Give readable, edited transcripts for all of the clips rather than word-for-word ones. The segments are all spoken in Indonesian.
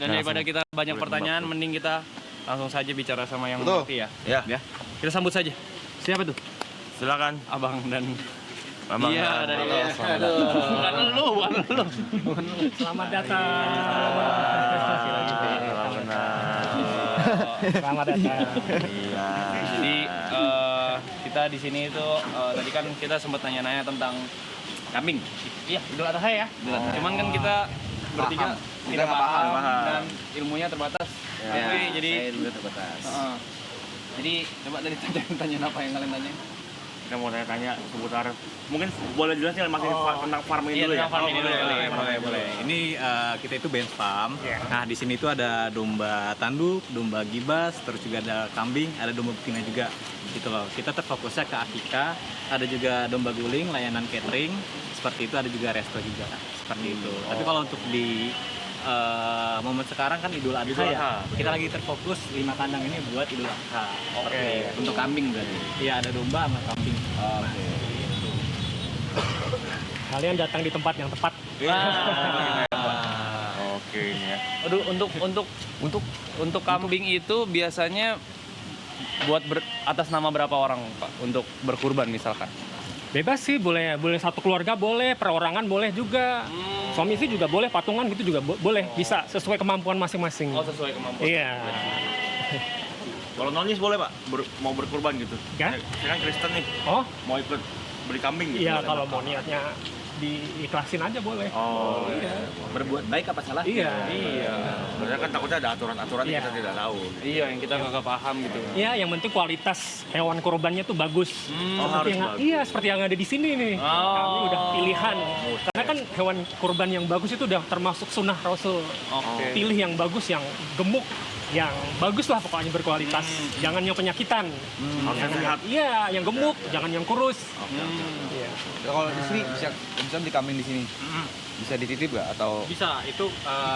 Dan daripada kita banyak pertanyaan, mending kita langsung saja bicara sama yang mengerti ya. Ya. Kita sambut saja. Siapa tuh? Silakan. Abang dan Abang. iya dari Selamat bukan lu. Selamat datang. Selamat datang. Iya. Jadi kita di sini itu tadi kan kita sempat nanya-nanya tentang kambing. Iya, Idul Adha ya. Cuman kan kita bertiga tidak paham dan ilmunya terbatas. Ya, Tapi jadi saya ilmunya terbatas. jadi coba dari tanya apa yang kalian tanya? Kita mau tanya seputar, mungkin boleh jelasin masih tentang farm ini dulu ya? Tentang farm ini dulu. Boleh. Ini kita itu bench farm. Nah, di sini itu ada domba tanduk, domba gibas, terus juga ada kambing, ada domba betina juga. Gitu loh. Kita terfokusnya ke akika, ada juga domba guling, layanan catering, seperti itu, ada juga resto juga. Seperti itu. Tapi kalau untuk di momen sekarang kan Idul Adha ya. Kita lagi terfokus 5 kandang ini buat Idul Adha. Oke. Untuk kambing berarti. Iya, ada domba sama kambing. Kalian datang di tempat yang tepat. Oke ini ya. Aduh, untuk kambing itu biasanya buat atas nama berapa orang, Pak, untuk berkurban misalkan? Bebas sih, boleh satu keluarga boleh, perorangan boleh juga. Suami istri juga boleh, patungan gitu juga boleh. Bisa sesuai kemampuan masing-masing. Oh, sesuai kemampuan. Iya. Kalau nonis boleh Pak, mau berkurban gitu? Ya? Saya kan Kristen nih, Oh, mau ikut beli kambing gitu? iya boleh, kalau Pak? mau niatnya diikhlasin aja boleh. Oh, Iya. Berbuat baik apa salah? Iya. Sebenarnya kan takutnya ada aturan-aturan yang Iya. kita tidak tahu. Iya, yang kita nggak paham gitu. Iya, yang penting kualitas hewan kurbannya tuh bagus. harus yang, bagus. iya, seperti yang ada di sini nih. Oh. Kami udah pilihan. Karena kan hewan kurban yang bagus itu udah termasuk sunnah Rasul. Oke. Pilih yang bagus, yang gemuk, yang bagus lah pokoknya berkualitas. Jangan yang penyakitan. Harus yang sehat. Iya, yang gemuk, jangan yang kurus. Iya. Kalau di sini bisa beli kambing di sini. Bisa dititip nggak atau Bisa, itu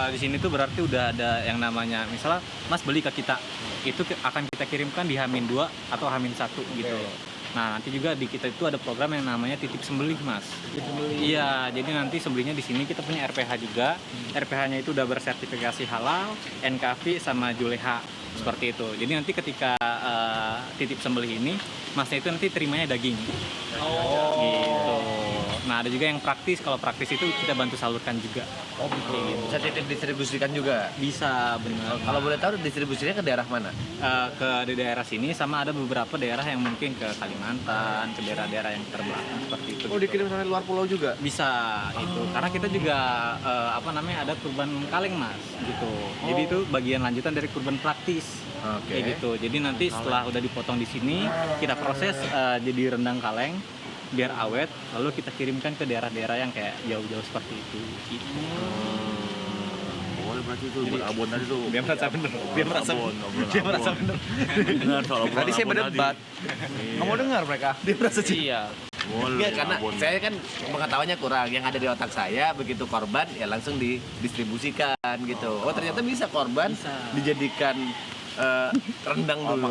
di sini tuh berarti udah ada yang namanya, misalnya Mas beli ke kita, itu akan kita kirimkan di H-2 atau H-1 gitu. Nah, nanti juga di kita itu ada program yang namanya titip sembelih, Mas. Iya, jadi nanti sembelihnya di sini kita punya RPH juga. RPH-nya itu udah bersertifikasi halal, NKV sama Juleha. Seperti itu. Jadi nanti ketika titip sembelih ini, Masnya itu nanti terimanya daging. Gitu. Nah, ada juga yang praktis. Kalau praktis itu kita bantu salurkan juga. oh gitu. Bisa titip distribusikan juga. Bisa, benar. Kalau boleh tahu distribusinya ke daerah mana? Ke di daerah sini, sama ada beberapa daerah yang mungkin ke Kalimantan, ke daerah-daerah yang terbelakang seperti itu. Oh, dikirim sampai luar pulau juga. Bisa itu, karena kita juga ada kurban kaleng, Mas, gitu. Jadi itu bagian lanjutan dari kurban praktis. Oke. Kayak gitu. Jadi nanti setelah udah dipotong di sini, kita proses jadi rendang kaleng biar awet, lalu kita kirimkan ke daerah-daerah yang kayak jauh-jauh seperti itu. Gitu. Boleh berarti itu berabon tadi tuh. Biar merasa bener. Biar merasa bener. Benar soal obrolan Tadi saya abon berdebat. Iya. Nggak mau dengar mereka. Dia merasa Iya. Boleh. Enggak, karena abon. saya kan pengetahuannya kurang. Yang ada di otak saya begitu korban ya langsung didistribusikan gitu. Oh, ternyata bisa korban dijadikan rendang dulu.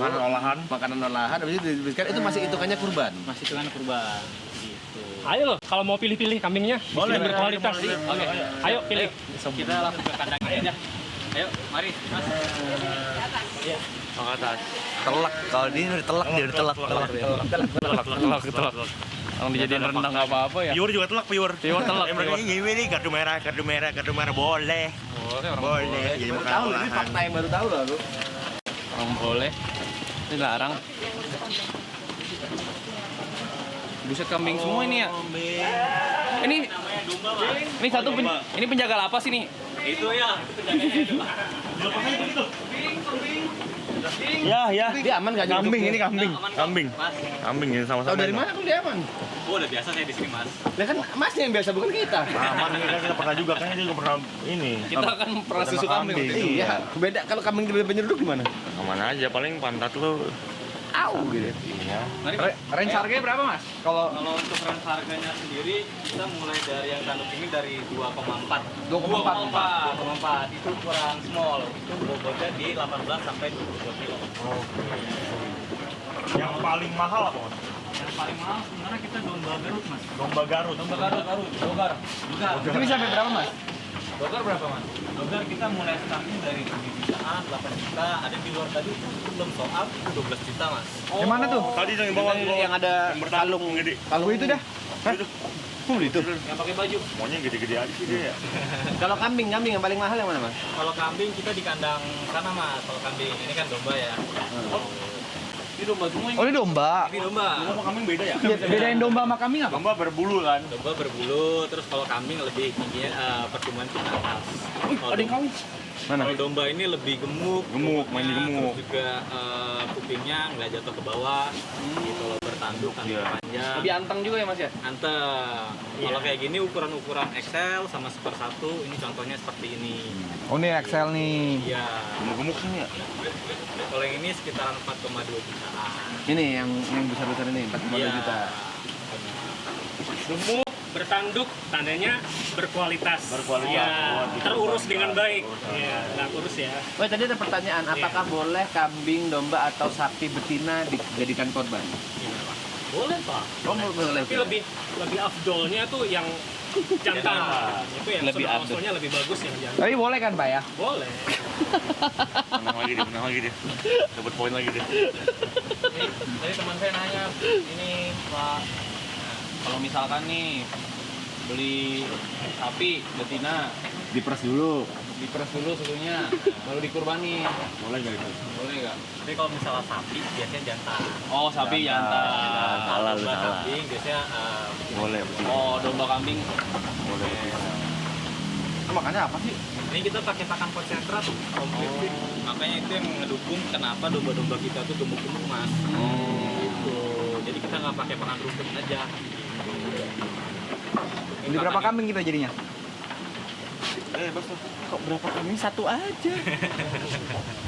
Makanan olahan habis itu didistribusikan itu masih hitungannya kurban. Masih itu kan kurban. Gitu. Ayo loh, kalau mau pilih-pilih kambingnya, Boleh, yang berkualitas. boleh. Oke. Ayo pilih. Kita langsung ke kandangnya aja. Ayo, mari, Mas. Ke atas. telak. Kalau dia udah telak, dia udah telak. Telak. Kalau dijadiin rendang nggak apa-apa ya. Piur juga telak, piur. Piur telak, Yang berarti piur. ini kartu merah boleh. Boleh. Jadi Baru makan tahu loh, ini olahan. fakta yang baru tahu loh aku. Orang boleh. Ini larang. Buset, kambing semua ini ya. Ini satu ini penjaga lapas ini. Ya. Dia aman nggak Kambing nyelundupnya? ini kambing. Kambing ini sama-sama. Tahu dari mana kamu dia aman? Oh, udah biasa saya di sini, Mas. Lah kan masnya yang biasa bukan kita. Aman ini kan kita pernah juga, kayaknya dia juga pernah ini. Kita kan pernah susu kambing. Iya, beda kalau kambing tiba-tiba nyeruduk gimana? Aman aja, paling pantat lu. Au gitu. Iya. Range harganya berapa, Mas? Kalau Kalau untuk range harganya sendiri, kita mulai dari yang tanduk ini dari 2,4. 2,4. Itu kurang small. Itu bobotnya di 18 sampai 22 kilo. Yang paling mahal apa, Mas? Yang paling mahal sebenarnya kita domba Garut, Mas. Domba Garut. Domba Garut. Juga. itu bisa sampai berapa, Mas? Bogor berapa mas? Bogor kita mulai starting dari 7 jutaan, 8 juta, ada di luar tadi itu belum soal itu 12 juta mas. Yang mana tuh? Tadi yang bawah Yang ada kalung gede. Kalung itu dah. Itu. Itu. Yang pakai baju. Maunya gede-gede aja sih dia ya. Kalau kambing yang paling mahal yang mana mas? Kalau kambing kita di kandang sana mas, kalau kambing ini kan domba ya. Ini domba semua ini. Oh, ini domba. Ini domba. Sama kambing beda ya? Bedain domba sama kambing apa? Domba berbulu kan. Domba berbulu, terus kalau kambing lebih tingginya pertumbuhan ke atas. Ada yang kawin. Mana? Kalau domba ini lebih gemuk, Gemuk, main di gemuk. terus juga kupingnya nggak jatuh ke bawah, gitu loh, bertanduk, kaki Iya. panjang. Lebih anteng juga ya mas ya? Anteng. Kalau kayak gini ukuran-ukuran XL sama Super 1, ini contohnya seperti ini. Oh, ini Excel nih. Iya. Gemuk-gemuk sih ya. Kalau yang ini sekitaran 4,2 jutaan. Ini yang besar-besar ini 4,2 Iya. juta. Gemuk, bertanduk, tandanya berkualitas. Berkualitas. Ya, terurus dengan baik. Ya, nggak kurus ya. Oh tadi ada pertanyaan, apakah boleh kambing, domba atau sapi betina dijadikan korban? Gimana, Pak? Boleh, Pak. Oh boleh. Tapi lebih afdolnya tuh yang jantan. Itu yang Lebih afdol. usulnya lebih bagus yang jantan. Tapi boleh kan, Pak ya? Boleh. Menang lagi dia. Dapat poin lagi dia. Tadi teman saya nanya, ini Pak, kalau misalkan nih beli sapi betina, Diperes dulu. diperes dulu susunya, baru dikurbanin, Boleh nggak itu? boleh nggak? Tapi kalau misalnya sapi biasanya jantan. Oh sapi jantan. Kalau domba kambing biasanya Boleh. Oh domba kambing. Boleh. Makanya apa sih? ini kita pakai pakan konsentrat komplit. Makanya itu yang ngedukung kenapa domba-domba kita tuh gemuk-gemuk mas. Gitu. Jadi kita nggak pakai pakan rumput aja. Beli berapa kambing kita jadinya? Bos. Kok berapa kambing? Satu aja.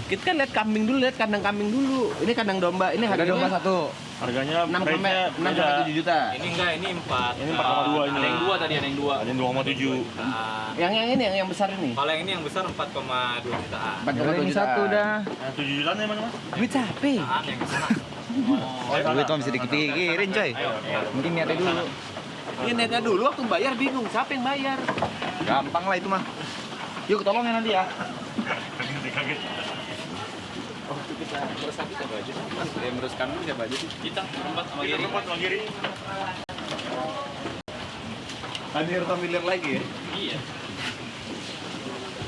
Kita kan lihat kambing dulu, lihat kandang kambing dulu. Ini kandang domba, ini Ada domba harganya satu. Harganya 6 sampai price-nya 6 beda. sampai 7 juta. Ini enggak, ini 4. Ini 4,2 ini. Ada yang dua tadi, ada yang dua. Ada yang 2,7. Yang ini yang besar ini. Kalau yang ini yang besar 4,2 jutaan. 4,2 Ini juta. satu dah. Yang 7 jutaan ya mana mas? Duit sapi. Jutaan yang besar. Duit mah bisa dipikirin, coy. Mungkin niatnya dulu. Ini netnya dulu waktu bayar bingung, siapa yang bayar? Gampang lah itu mah. Yuk tolong ya nanti ya. Kaget. Oh itu kita merus sapi siapa aja? Mas, yang merus kambing siapa aja sih? Kita berempat sama Kita Giri. berempat sama Giri. Hadir familiar lagi ya? Iya.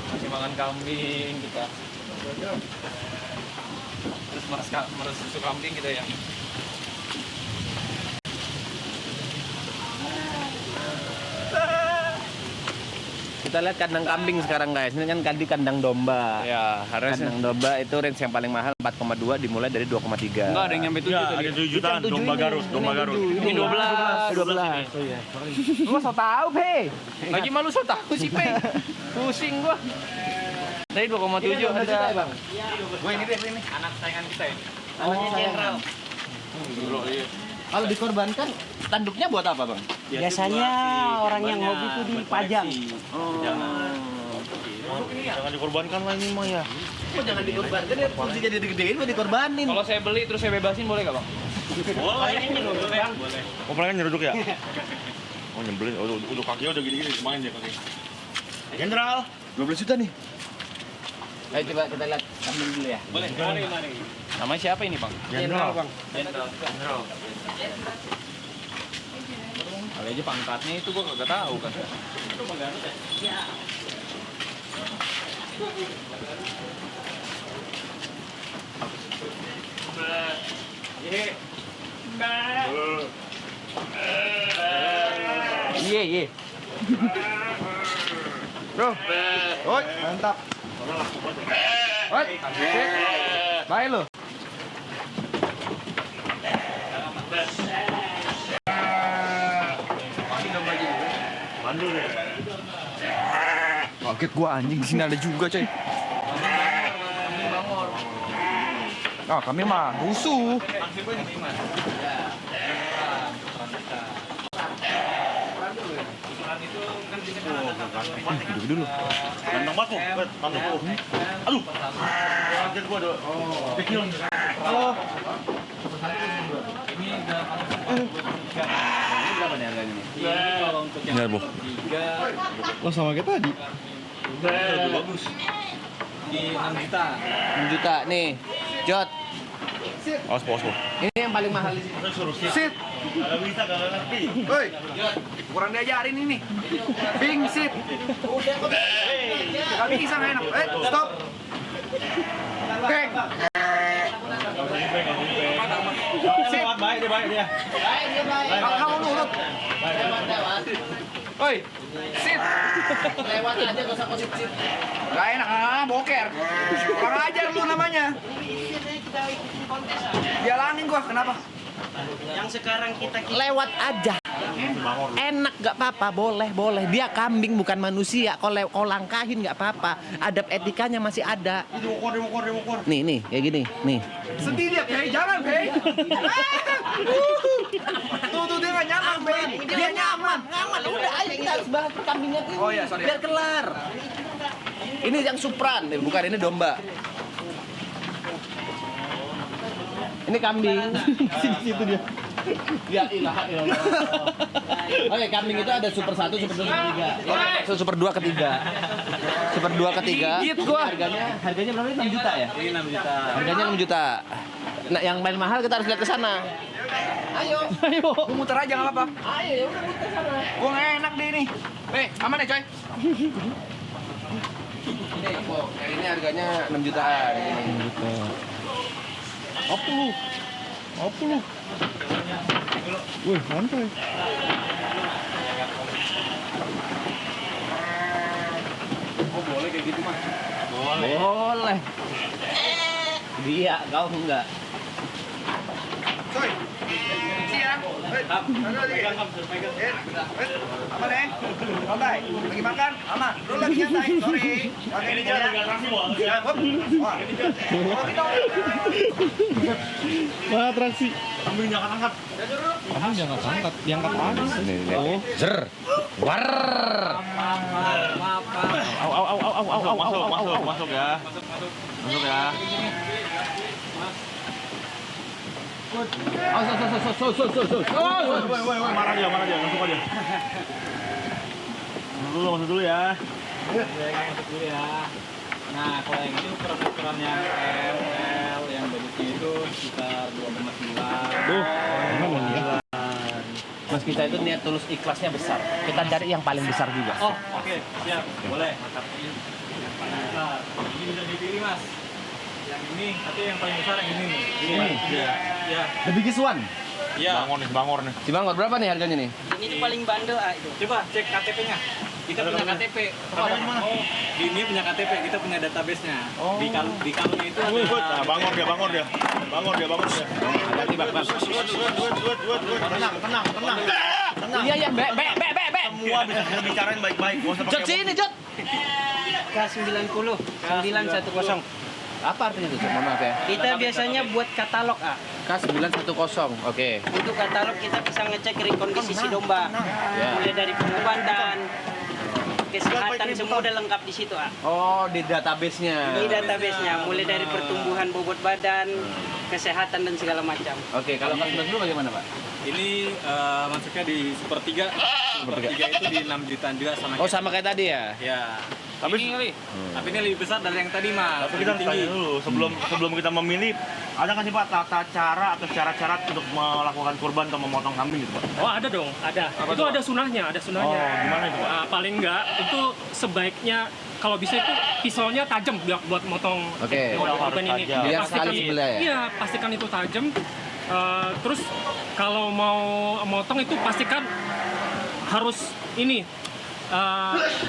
Masih makan kambing kita. Terus merus susu kambing kita ya. Kita lihat kandang kambing sekarang guys. Ini kan tadi kandang domba. Ya, harusnya. Kandang domba itu range yang paling mahal 4,2 dimulai dari 2,3. Enggak ada yang nyampe 7 Ya, tadi. ada 7 jutaan. Domba Garut. Domba Garut. Ini 12. 12. Oh iya. Lu so tahu, Pe. Lagi malu so tahu sih, Pe. Pusing gua. Tadi 2,7 ada. Bang. Gue ini deh, ini. Anak sayangan kita ini. Anaknya jenderal. Kalau dikorbankan tanduknya buat apa, Bang? Biasanya orang yang hobi itu dipajang. Jangan dikorbankan lah ini mah ya. Kok jangan dikorbankan ya? Fungsi jadi digedein mau dikorbanin. Kalau saya beli terus saya bebasin boleh gak, Bang? Boleh. Oh, paling kan nyeruduk ya? Oh, nyebelin. Oh, udah kakinya udah gini-gini main dia kaki. Jenderal. 12 juta nih. Ayo coba kita lihat kambing dulu ya. Boleh. Mari. Namanya siapa ini, Bang? Jenderal. Jenderal. Kali aja pangkatnya itu gua kagak tahu kan. Iya, iya. Bro. Oi, mantap. Oi. Baik lo. Bandul ya. Kaget gua anjing, di sini ada juga, coy. Ah, kami mah rusuh. Duduk dulu. Kandang batu. Kandang batu. Aduh. Kaget gua ada. Kecil. Halo. Ini berapa nih harganya nih? Ini kalau untuk yang Enggak, Bu. tiga Lo sama kita tadi. Lebih bagus. Di 6 juta. 6 juta nih. Jot, Awas, bos. ini yang paling mahal di sini. Suruh sit. Kalau bisa kalau ngerti. Woi, kurang diajarin ini. Bing sit. Gak bisa nggak enak. Stop. Bang. Sit. Baik dia. Kamu nurut. Woi, sit. Lewat aja gak usah posisi sit. Gak enak, boker. Kurang ajar lu namanya. Jalangin gua, kenapa? Lewat aja. Enak gak apa-apa, boleh. Dia kambing bukan manusia. Kalau langkahin gak apa-apa. Adab etikanya masih ada. Dimukor. Nih, kayak gini. Nih. Sedih dia, Pei. Jangan, Pei. Tuh, dia gak nyaman, Pei. Dia nyaman. Udah, ayo kita harus bahas perkambingan ini. Oh iya, sorry. Biar kelar. Ini yang supran, bukan ini domba. Ini kambing. Situ dia. Ya ilaha illallah. Oke, kambing itu ada super 1, super 2, super 3. Super 2 ketiga. Super 2 ketiga. Gigit gua. Harganya berapa? 6 juta ya? Ini 6 juta. Harganya 6 juta. Nah, yang paling mahal kita harus lihat ke sana. Ayo. Gua muter aja nggak apa-apa. Ayo, ya udah muter sana. Gua nggak enak deh ini. Aman ya, coy? Ini harganya 6 jutaan. Apa lu? Wih, santai. Oh, boleh kayak gitu, Mas? Boleh. Dia, kau enggak. Coy. Siang. Aman ya? Santai. Lagi makan? Aman. Lu lagi nyantai. Sorry. Ini jangan dengan atraksi, Bang. Wah, atraksi. Kambing jangan angkat. Kamu jangan angkat, diangkat aja. Oh, zer. War. Masuk ya. Masuk ya. Woi, marah dia, masuk aja. Masuk dulu ya. Masuk dulu ya. Nah, kalau yang ini ukuran yang L, yang bentuknya itu sekitar 2,9. Mas, kita itu niat tulus ikhlasnya besar. Kita cari yang paling besar juga. Oh, oke, siap. Boleh. Mantap. Nah, ini bisa dipilih, Mas. Yang ini, tapi yang paling besar yang ini nih. Ini? Ya. The biggest one. Ya. Bangor nih. Si Bangor berapa nih harganya nih? Ini tuh paling bandel itu. Coba cek KTP-nya. Kita punya KTP. KTP di mana? Oh, ini punya KTP, kita punya database-nya. Di kalungnya itu ada. Nah, Bangor dia. Hati Bang. Tenang. Iya, be. Semua bisa kita bicarain baik-baik. Gak usah Jod pakai sini, Jod. K90 910. Apa artinya itu, Jod? Mohon maaf ya. Kita biasanya buat katalog, K910. Oke. Untuk katalog kita bisa ngecek rekondisi si domba. Ya. Mulai dari pengobatan, kesehatan semua udah lengkap di situ, Oh, di database-nya. Di database-nya, mulai dari pertumbuhan bobot badan, kesehatan dan segala macam. Oke, kalau K910 bagaimana, Pak? Ini masuknya di Super 3. Super 3 itu di 6 jutaan juga sama Oh, sama kayak tadi ya? Ya. Tapi Tapi ini lebih besar dari yang tadi, Mas. Tapi kita harus tanya dulu sebelum kita memilih, ada kan sih Pak tata cara atau cara-cara untuk melakukan kurban atau memotong kambing gitu Pak? Oh, ada dong, ada. Itu ada sunahnya, Oh, gimana itu Pak? Paling enggak itu sebaiknya kalau bisa itu pisaunya tajam buat motong Oke. korban ini. tajam. Biar Pastikan sekali sebelah ya? Iya, pastikan itu tajam. Terus kalau mau motong itu pastikan harus ini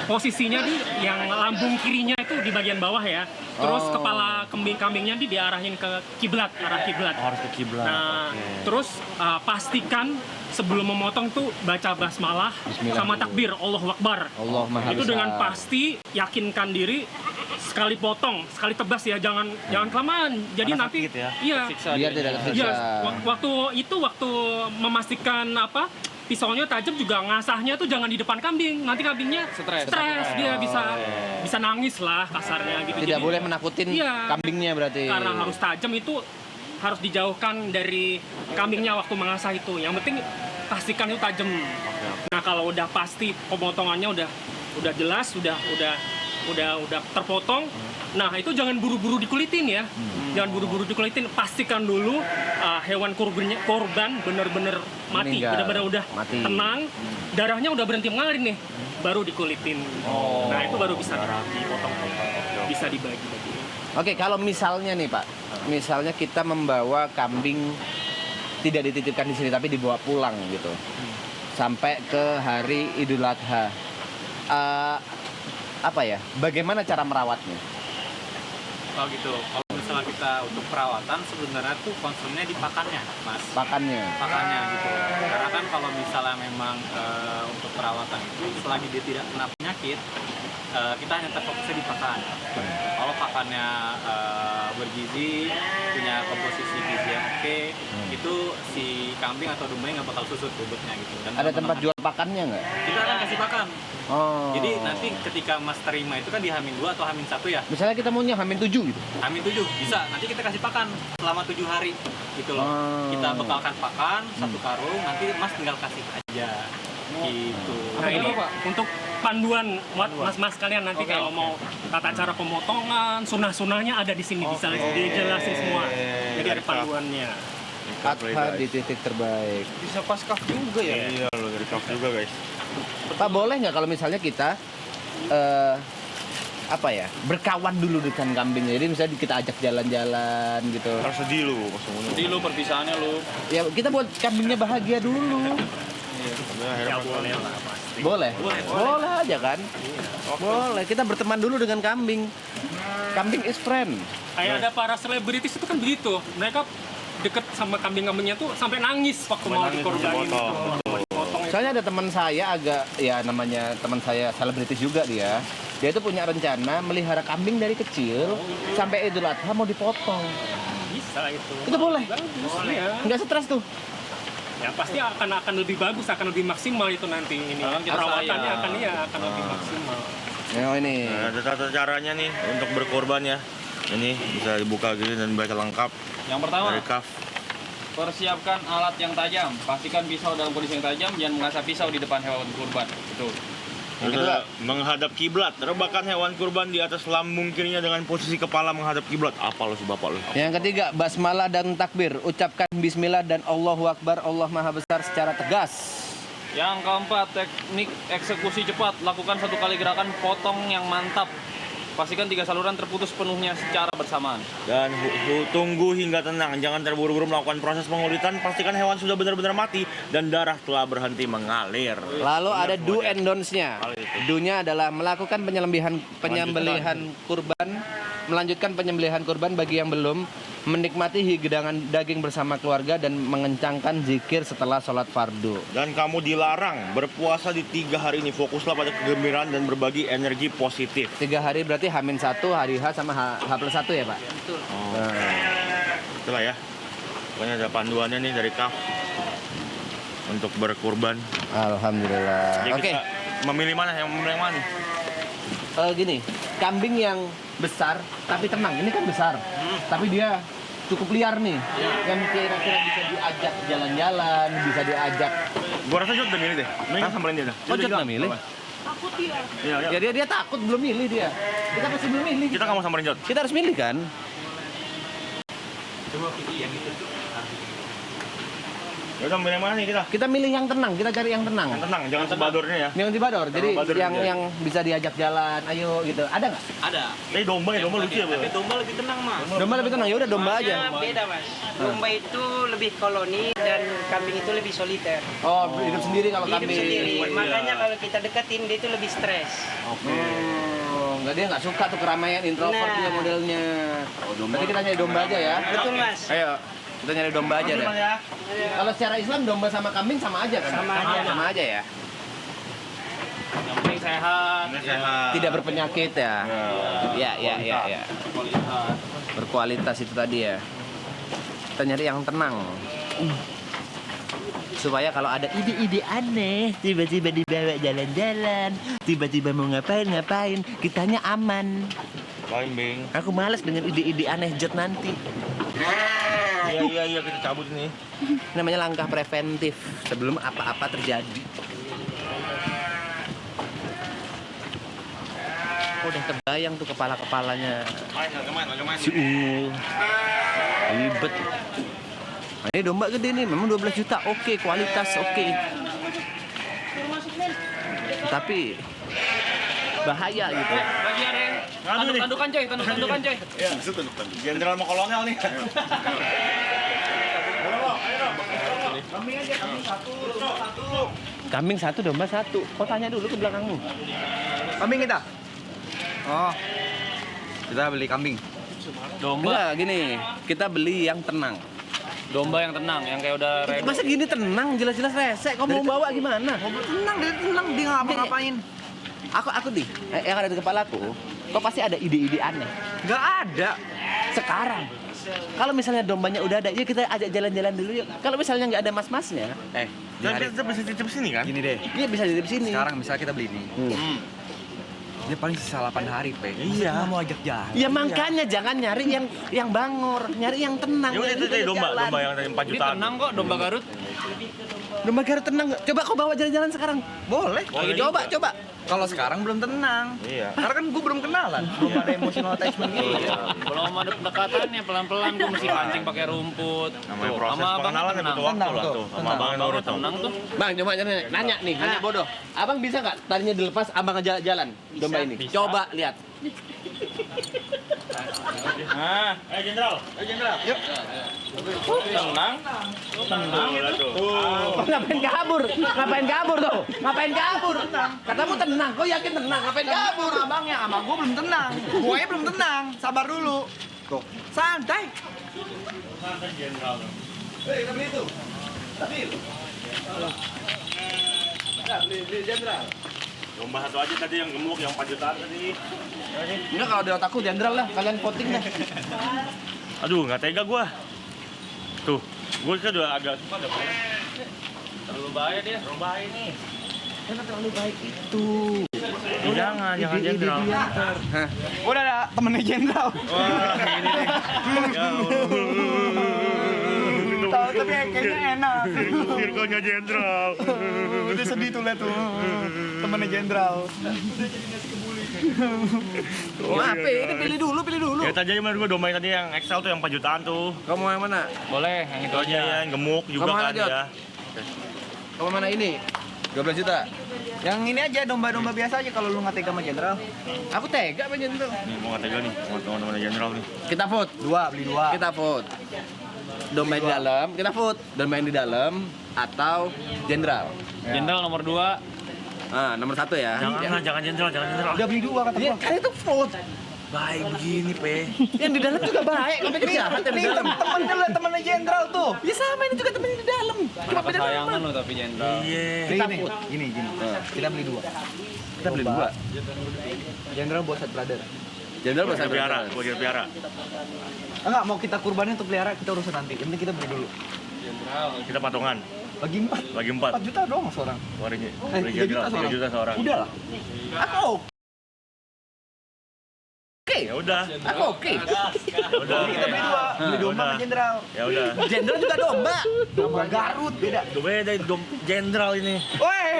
posisinya di yang lambung kirinya itu di bagian bawah ya. Terus Oh. kepala kambingnya diarahin ke arah kiblat. Harus ke kiblat. Nah, terus pastikan sebelum memotong tuh baca basmalah Bismillah sama dulu. takbir Allahu Akbar. Allah Maha Itu Besar. dengan pasti yakinkan diri sekali potong, sekali tebas ya, jangan kelamaan. Jadi Karena nanti sakit ya. iya. Biar tidak tersiksa. Iya, waktu memastikan pisaunya tajam juga ngasahnya tuh jangan di depan kambing. Nanti kambingnya stres dia bisa nangis lah kasarnya gitu. Tidak Jadi, boleh menakutin Iya. kambingnya berarti. karena harus tajam itu harus dijauhkan dari kambingnya waktu mengasah itu. Yang penting pastikan itu tajam. Nah, kalau udah pasti pemotongannya udah jelas, udah udah terpotong. Nah, itu jangan buru-buru dikulitin ya. Jangan buru-buru dikulitin, pastikan dulu hewan korban benar-benar mati, Meninggal. benar-benar udah Mati. tenang, darahnya udah berhenti mengalir nih, baru dikulitin. Nah, itu baru bisa dipotong, bisa dibagi-bagi. Oke, kalau misalnya nih Pak, misalnya kita membawa kambing tidak dititipkan di sini tapi dibawa pulang gitu, sampai ke hari Idul Adha, apa ya? Bagaimana cara merawatnya? Oh gitu. Kalau misalnya kita untuk perawatan sebenarnya tuh concernnya di pakannya, Mas. Pakannya. Pakannya gitu. Karena kan kalau misalnya memang untuk perawatan itu selagi dia tidak kena penyakit, kita hanya terfokusnya di pakan. Kalau pakannya bergizi, punya komposisi gizi yang oke, itu si kambing atau domba nggak bakal susut bobotnya gitu. Dan Ada nggak tempat bakal- jual pakannya nggak? Kita akan kasih pakan. Oh. Jadi nanti ketika Mas terima itu kan di H-2 atau H-1 ya. Misalnya kita maunya Hamin 7 gitu. H-7 bisa. Nanti kita kasih pakan selama 7 hari gitu loh. Oh. Kita bekalkan pakan satu karung, nanti Mas tinggal kasih aja. Gitu. Nah, ini untuk panduan buat mas-mas kalian nanti kalau mau tata cara pemotongan, sunah-sunahnya ada di sini, bisa dijelasin semua. Jadi ada panduannya. Adha di titik terbaik. Bisa pas kaf juga ya. Iya lo dari kaf juga guys. Pak, boleh nggak kalau misalnya kita apa ya, berkawan dulu dengan kambingnya? Jadi misalnya kita ajak jalan-jalan gitu. Harus sedih lu pas ngomong. Jadi lu perpisahannya lu. Ya kita buat kambingnya bahagia dulu. Boleh? Boleh aja kan? Boleh. Kita berteman dulu dengan kambing. Kambing is friend. Kayak ada para selebritis itu kan begitu. Mereka deket sama kambing-kambingnya tuh sampai nangis waktu mau dikorbanin itu. Dipotong itu. Soalnya ada teman saya agak, ya namanya teman saya selebritis juga dia. Dia itu punya rencana melihara kambing dari kecil sampai Idul Adha mau dipotong. Bisa itu. Itu boleh. Boleh ya. Nggak stres tuh. Ya pasti akan lebih bagus, akan lebih maksimal itu nanti ini. Karena kita Perawatannya sayang. akan lebih maksimal. Nah, ini. Nah, ada tata caranya nih untuk berkorban ya. Ini bisa dibuka gini dan baca lengkap Yang pertama, dari kaf. persiapkan alat yang tajam. Pastikan pisau dalam kondisi yang tajam, jangan mengasah pisau di depan hewan kurban. Betul. Yang kedua, menghadap kiblat. Rebahkan hewan kurban di atas lambung kirinya dengan posisi kepala menghadap kiblat. Apa lu si bapak lu? Yang ketiga, basmalah dan takbir. Ucapkan bismillah dan Allahu Akbar, Allah Maha Besar secara tegas. Yang keempat, teknik eksekusi cepat. Lakukan satu kali gerakan potong yang mantap. Pastikan 3 saluran terputus penuhnya secara bersamaan. Dan tunggu hingga tenang. Jangan terburu-buru melakukan proses pengulitan. Pastikan hewan sudah benar-benar mati dan darah telah berhenti mengalir. Lalu ada do and don'ts-nya. Do-nya adalah melakukan penyembelihan kurban, melanjutkan penyembelihan kurban bagi yang belum, menikmati hidangan daging bersama keluarga dan mengencangkan zikir setelah sholat fardu. Dan kamu dilarang berpuasa di 3 hari ini. Fokuslah pada kegembiraan dan berbagi energi positif. 3 hari berarti H-1, hari H sama H+1 ya Pak? Betul. Nah, Itulah ya. Pokoknya ada panduannya nih dari kaf untuk berkurban. Alhamdulillah. Jadi Oke, kita memilih mana yang memilih yang mana? Gini, kambing yang besar tapi tenang. Ini kan besar, tapi dia cukup liar nih. Yang kira-kira bisa diajak jalan-jalan, bisa diajak. Gua rasa Jod udah milih deh. Mending samperin dia dah. Oh, Jod nggak milih? Takut dia. Iya, iya. Ya dia takut, belum milih dia. Kita pasti belum milih. Kita nggak mau samperin Jod. Kita harus milih kan? Ya udah milih yang mana nih kita? Kita milih yang tenang, kita cari yang tenang. Yang tenang, jangan sebadornya ya. Yang dibador, jadi bador yang aja. yang bisa diajak jalan, ayo gitu. Ada nggak? Ada. Domba ya, domba lucu ya, Bu. Tapi domba lebih tenang, Mas. Domba lebih tenang, ya udah domba aja. Beda mas. Domba itu lebih koloni dan kambing itu lebih soliter. Oh, hidup sendiri kalau Hidup kambing. sendiri. Makanya kalau kita deketin dia itu lebih stres. Oh, nggak, dia nggak suka tuh keramaian, introvert Nah. dia modelnya. Berarti kita nyari domba aja ya. Betul mas. Ayo, kita nyari domba aja deh. Kalau secara Islam domba sama kambing sama aja kan? Sama aja. Sama aja ya. Yang penting sehat. Tidak berpenyakit ya. Ya. Kualitas. Berkualitas itu tadi ya. Kita nyari yang tenang. Supaya kalau ada ide-ide aneh, tiba-tiba dibawa jalan-jalan, tiba-tiba mau ngapain, kitanya aman. Bing. Aku malas dengan ide-ide aneh Jod nanti. Iya, kita cabut nih. Namanya langkah preventif sebelum apa-apa terjadi. Oh udah terbayang tuh kepala-kepalanya Main. si Ungu. Ribet. Nah, ini domba gede nih, memang 12 juta. Oke, kualitas oke. Tapi bahaya gitu. Lagi ada yang tanduk-tandukan coy, tanduk-tandukan coy. Iya, Jenderal mau kolonel nih. Kambing satu, domba satu. Kau tanya dulu ke belakangmu. Kambing kita. Oh. Kita beli kambing. Domba, Enggak, gini. Kita beli yang tenang. domba yang tenang, yang kayak udah Masa gini tenang, jelas-jelas resek. Kau mau bawa gimana? Tenang, dia tenang, dia nggak ngapa-ngapain. Aku nih, yang ada di kepalaku, kau pasti ada ide-ide aneh. Nggak ada. Sekarang, kalau misalnya dombanya udah ada, yuk kita ajak jalan-jalan dulu yuk. Kalau misalnya nggak ada mas-masnya, Di Dan hari kita bisa titip sini kan? gini deh. dia bisa di sini. Sekarang misalnya kita beli ini. Dia paling sisa 8 hari, Pe. Iya. Kita mau ajak jalan. Ya makanya jangan nyari yang bangor, nyari yang tenang. Ya udah itu tadi domba yang tadi 4 Ini jutaan. tenang kok, domba Garut. Domba Garut tenang. Coba kau bawa jalan-jalan sekarang. Boleh. Coba. Kalau sekarang belum tenang. Iya. Karena kan gue belum kenalan. Belum ada emotional attachment gitu. Iya. Belum ada pendekatannya, pelan-pelan gue mesti pancing pakai rumput. Namanya Tuh, proses sama abang pengenalan ya tenang. butuh waktu Tenang lah tuh, tuh. Sama tenang. abang yang nurut tuh. Tenang tuh. Bang, coba nanya nih, nanya bodoh. Abang bisa nggak tadinya dilepas, abang aja jalan domba ini? Coba lihat. Jenderal. Yuk. Tenang. Tenang tuh. Ngapain kabur tuh? Ngapain kabur? Katamu tenang, kau yakin tenang? Ngapain kabur? Abangnya sama gue belum tenang. Guanya belum tenang. Sabar dulu. Tuh. Santai. Domba satu aja tadi yang gemuk yang 4 jutaan tadi. Enggak, kalau di otakku jenderal lah, kalian voting dah. Aduh, nggak tega gua. Tuh, gua kan udah agak Terlalu bahaya dia. Terlalu baik itu. jangan jenderal. Udah ada temennya jenderal. Wah, ini nih. Tahu tapi kayaknya enak. Sirkonya jenderal. Udah sedih tuh lihat tuh. Temennya jenderal. Apa ini pilih dulu. Ya tadi aja menurut gua domba yang tadi yang XL tuh yang 4 jutaan tuh. Kamu yang mana? Boleh, yang itu Itu aja aja. yang gemuk juga Kamu mana, kan Jod? ya. Kamu mana ini? 12 juta. Yang ini aja domba-domba biasa aja kalau lu nggak tega sama jenderal. Aku tega apa jenderal? Nih mau nggak tega nih, mau teman-teman jenderal nih. Kita vote. Beli dua. Kita vote. Domba yang di dalam, kita vote. Domba yang di dalam atau jenderal? Jenderal nomor 2. Ah, nomor 1 ya. Jangan jenderal. Udah beli dua kata Iya, gua. kan itu vote. Baik begini, Pe. Yang di dalam juga baik. Kamu pikir jahat yang di dalam. Temennya jenderal tuh. Ya sama, ini juga temennya di dalam. Cuma beda Kesayangan nama. lo tapi jenderal. Iya. Gini. Kita beli dua. Kita beli dua. Jenderal buat set brother. Jenderal Gua bahasa piara, gua piara. Enggak, mau kita kurbanin untuk pelihara, kita urusan nanti. Yang penting kita beli dulu. Kita patungan. Bagi 4. Bagi 4 4. juta doang seorang. Warnanya. 3 juta 3 juta seorang. Udah lah. Aku Oke. Ya udah. Aku oke. Ya udah. kita beli dua. Beli domba udah. sama jenderal. Ya udah. Jenderal juga domba. Domba Garut beda. Udah beda jenderal ini. Woi.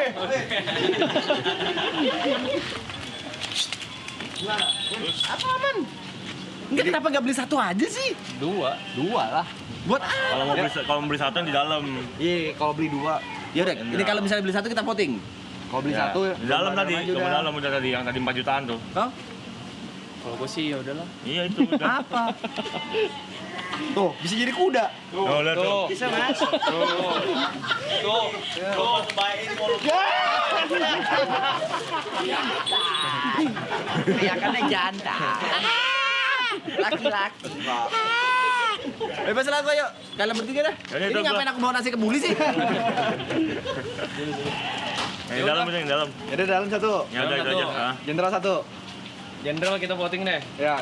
Apa aman? Enggak, kenapa nggak beli satu aja sih? Dua lah. Buat apa? Kalau mau beli satu yang di dalam. Iya, kalau beli dua. Ya udah, ini kalau misalnya beli satu kita voting. Kalau beli Ya, satu di dalam domba tadi, aja domba udah. dalam udah tadi yang tadi 4 jutaan tuh. Hah? Kalau gue sih ya udahlah. Iya itu udah. Apa? Tuh, bisa jadi kuda. Oh, lihat tuh. Bisa mas. Tuh. Teriakannya jantan. Laki-laki. Bebas lah kok, yuk. Kalian bertiga dah. Yaudah, Ini itu ngapain aku bawa nasi kebuli sih? Yang di dalam itu yang di dalam. Jadi dalam satu. Ya udah itu aja. Ah. Jenderal satu. Jenderal kita voting deh. Ya.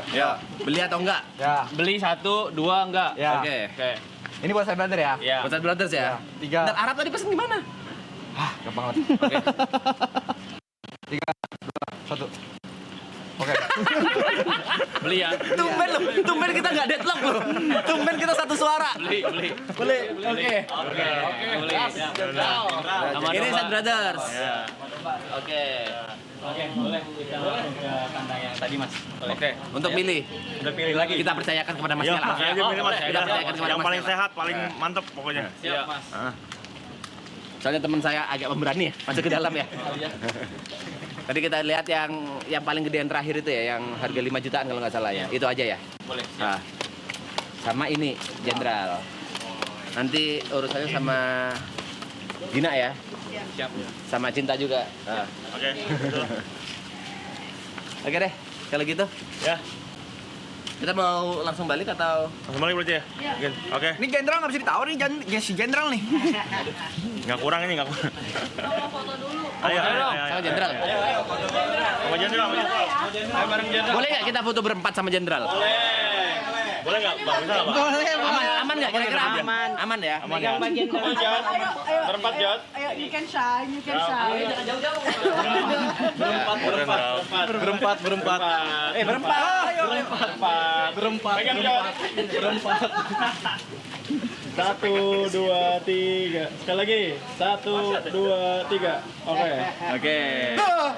Beli atau enggak? Ya. Beli 1, 2 enggak? Ya. Oke. Oke. Ini buat saya brother ya. Ya. Buat Brothers ya? Tiga. Dan Arab tadi pesen di mana? Gampang banget. Oke. 3, 2, 1. Oke. Beli ya. Tumben kita nggak deadlock loh. Tumben kita satu suara. Beli. Boleh. Oke. Oke. Beli. Nama Ini domba. Sad Brothers. Ya. Oke. Oke, boleh. Kita langsung ke kandang yang tadi, Mas. Boleh. Oke. Untuk milih, Udah pilih lagi. kita percayakan kepada Mas Iya, Nela. Mas aja pilih Mas. Kita percayakan kepada Yang Mas paling Nela. sehat, paling mantep pokoknya. Siap, Mas. Ah. Soalnya teman saya agak pemberani ya, masuk ke dalam ya. Tadi kita lihat yang paling gede yang terakhir itu ya, yang harga 5 jutaan kalau nggak salah ya. Itu aja ya. Boleh. Nah, sama ini Jenderal. Nanti urusannya sama Dina ya. Siap. Sama Cinta juga. Nah. Oke. Oke deh, kalau gitu. Ya. Kita mau langsung balik atau? Langsung balik berarti ya? Iya. Oke. Ini jenderal nggak bisa ditawar nih, si jenderal nih. Nggak kurang ini, nggak kurang. Ayo, Sama Jenderal. Sama Jenderal, sama Jenderal. Ayo bareng Jenderal. Boleh nggak kita foto berempat sama Jenderal? Boleh nggak? Bang, bisa nggak, Bang? Aman nggak kira-kira aman? Aman. Aman ya? Aman ya? Bagian dalam. Berempat, Jod. Ayo, you can shine, you can shine. Berempat. Berempat. Pegang, Jod. Satu, dua, tiga. Sekali lagi. Satu, dua, tiga. Oke. Oke.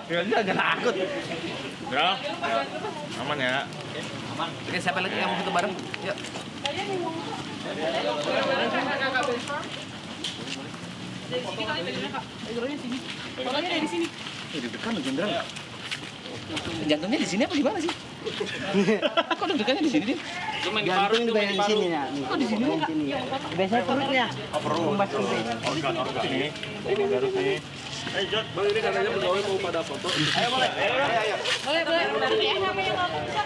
Jenderal. Aman ya? Oke, siapa lagi yang mau foto bareng? Yuk. Jantungnya di sini apa di mana sih? Kok deg-degannya di sini, Din? Jantung juga yang di sini ya. Kok di sini? Biasanya perutnya. Organ nih. Garut nih. Jod. Boleh, boleh. Ya, siapa yang mau bisa?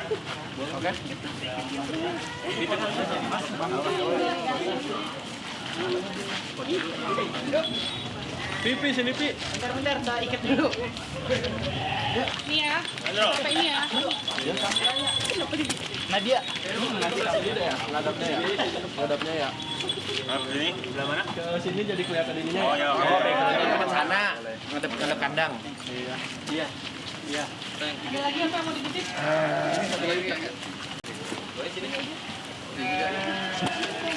Pipi sini, Pi. Bentar, saya ikat dulu. Ini ya. Sampai ini ya. Nadia. Ngadapnya ya. Harus sini. Sebelah mana? Ke sini jadi kelihatan ininya. Oh ya, oke. Ke sana, ngadep kandang. Ada lagi apa yang mau dititip?